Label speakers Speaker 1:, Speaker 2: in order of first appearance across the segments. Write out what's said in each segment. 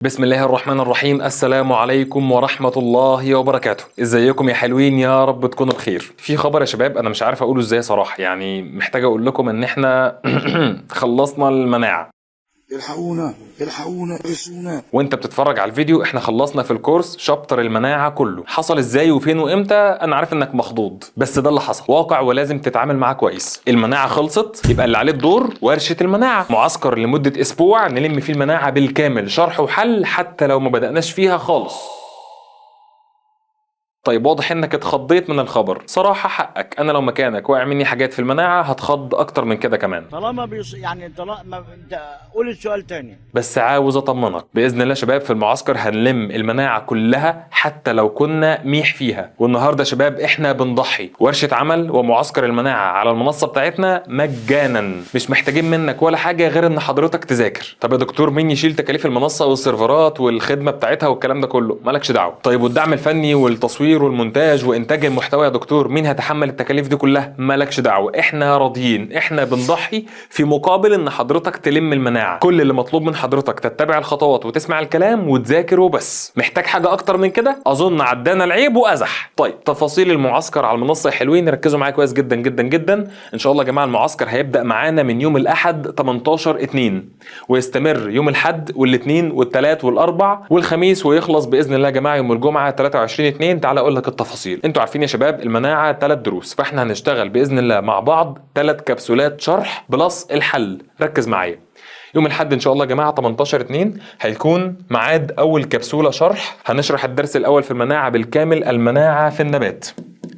Speaker 1: بسم الله الرحمن الرحيم. السلام عليكم ورحمة الله وبركاته. ازيكم يا حلوين؟ يا رب تكونوا بخير. في خبر يا شباب انا مش عارف اقوله ازاي صراحة، يعني محتاج اقول لكم ان احنا خلصنا المناعة.
Speaker 2: الحقونا الحقونا ارسونا.
Speaker 1: وانت بتتفرج على الفيديو احنا خلصنا في الكورس شابتر المناعة كله. حصل ازاي وفين وامتى؟ انا عارف انك مخضوض، بس ده اللي حصل واقع ولازم تتعامل معاه كويس. المناعة خلصت، يبقى اللي عليه الدور ورشة المناعة، معسكر لمدة اسبوع نلم فيه المناعة بالكامل، شرح وحل حتى لو ما بدأناش فيها خالص. طيب واضح انك اتخضيت من الخبر، صراحة حقك، انا لو مكانك واقع مني حاجات في المناعة هتخض اكتر من كده كمان.
Speaker 3: طالما طالما انت قول السؤال تاني.
Speaker 1: بس عاوز اطمنك باذن الله شباب، في المعسكر هنلم المناعة كلها حتى لو كنا ميح فيها. والنهارده شباب احنا بنضحي، ورشة عمل ومعسكر المناعة على المنصة بتاعتنا مجانا، مش محتاجين منك ولا حاجة غير ان حضرتك تذاكر. طب يا دكتور مين يشيل تكاليف المنصة والسيرفرات والخدمة بتاعتها والكلام ده كله؟ مالكش دعوة. طيب والدعم الفني والتصوير والمونتاج وانتاج المحتوى يا دكتور مين هتحمل التكاليف دي كلها؟ مالكش دعوة، احنا راضيين، احنا بنضحي في مقابل ان حضرتك تلم المناعة. كل اللي مطلوب من حضرتك تتبع الخطوات وتسمع الكلام وتذاكر وبس. محتاج حاجة اكتر من كده؟ اظن عدانا العيب وازح. طيب تفاصيل المعسكر على المنصة يا حلوين، ركزوا معايا كويس جدا جدا جدا. ان شاء الله يا جماعة المعسكر هيبدأ معانا من يوم الاحد 18/2 ويستمر يوم الاحد والاثنين والثلاث والاربع والخميس، ويخلص باذن الله يا جماعة يوم الجمعة 23/2. تعال اقول لك التفاصيل. انتوا عارفين يا شباب المناعة 3 دروس، فاحنا هنشتغل باذن الله مع بعض 3 كبسولات شرح بلس الحل. ركز معايا. يوم الاحد ان شاء الله يا جماعه 18/2 هيكون ميعاد اول كبسوله شرح، هنشرح الدرس الاول في المناعه بالكامل، المناعه في النبات.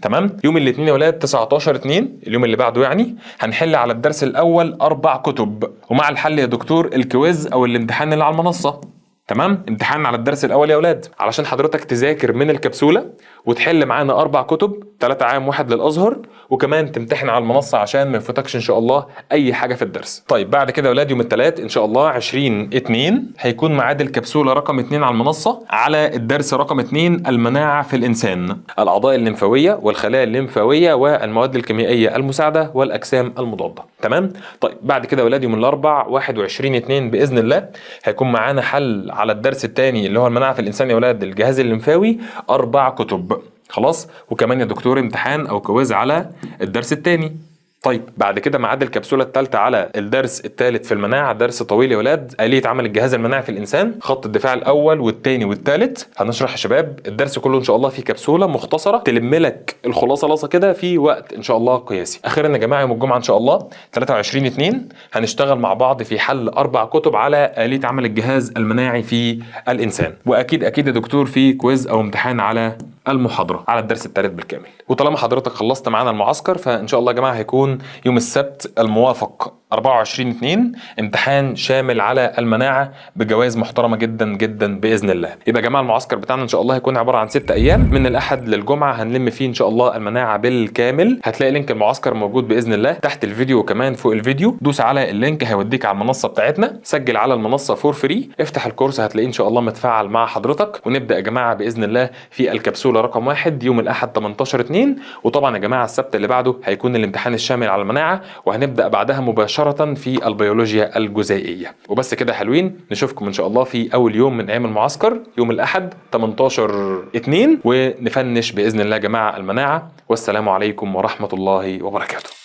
Speaker 1: تمام. يوم الاثنين يا ولاد 19/2 اليوم اللي بعده يعني هنحل على الدرس الاول 4 كتب، ومع الحل يا دكتور الكويز او الامتحان اللي على المنصه. تمام. امتحان على الدرس الاول يا ولاد علشان حضرتك تذاكر من الكبسوله وتحل معانا 4 كتب، 3 عام 1 للازهر، وكمان تمتحن على المنصه عشان ما يفوتكش ان شاء الله اي حاجه في الدرس. طيب بعد كده يا ولاد يوم الثلاث ان شاء الله 20/2 هيكون ميعاد الكبسوله رقم 2 على المنصه على الدرس رقم 2 المناعه في الانسان، الاعضاء الليمفاويه والخلايا الليمفاويه والمواد الكيميائيه المساعده والاجسام المضاده. تمام. طيب بعد كده يا ولاد يوم الاربع 21/2 باذن الله هيكون معانا حل على الدرس الثاني اللي هو المناعه في الانسان يا ولاد الجهاز الليمفاوي 4 كتب خلاص، وكمان يا دكتور امتحان او كويز على الدرس الثاني. طيب بعد كده ميعاد الكبسوله الثالثه على الدرس الثالث في المناعه، درس طويل يا ولاد، آلية عمل الجهاز المناعي في الانسان، خط الدفاع الاول والثاني والثالث. هنشرح يا شباب الدرس كله ان شاء الله في كبسوله مختصره تلم لك الخلاصه لاصه كده في وقت ان شاء الله قياسي. اخيرا يا جماعه يوم الجمعه ان شاء الله 23/2 هنشتغل مع بعض في حل 4 كتب على آلية عمل الجهاز المناعي في الانسان، واكيد اكيد يا دكتور في كويز او امتحان على المحاضره على الدرس الثالث بالكامل. وطالما حضرتك خلصت معانا المعسكر فان شاء الله يا جماعه هيكون يوم السبت الموافق 24/2 امتحان شامل على المناعه بجوائز محترمه جدا جدا باذن الله. يبقى يا جماعه المعسكر بتاعنا ان شاء الله هيكون عباره عن 6 ايام، من الاحد للجمعه هنلم فيه ان شاء الله المناعه بالكامل. هتلاقي لينك المعسكر موجود باذن الله تحت الفيديو وكمان فوق الفيديو، دوس على اللينك هيوديك على المنصه بتاعتنا، سجل على المنصه فور فري، افتح الكورس هتلاقيه ان شاء الله متفاعل مع حضرتك، ونبدا يا جماعه باذن الله في الكبسوله رقم 1 يوم الاحد 18/2. وطبعا يا جماعه السبت اللي بعده هيكون الامتحان الشامل على المناعه، وهنبدا بعدها مباشره في البيولوجيا الجزيئيه. وبس كده حلوين، نشوفكم ان شاء الله في اول يوم من ايام المعسكر يوم الاحد 18/2 ونفنش باذن الله يا جماعه المناعه. والسلام عليكم ورحمه الله وبركاته.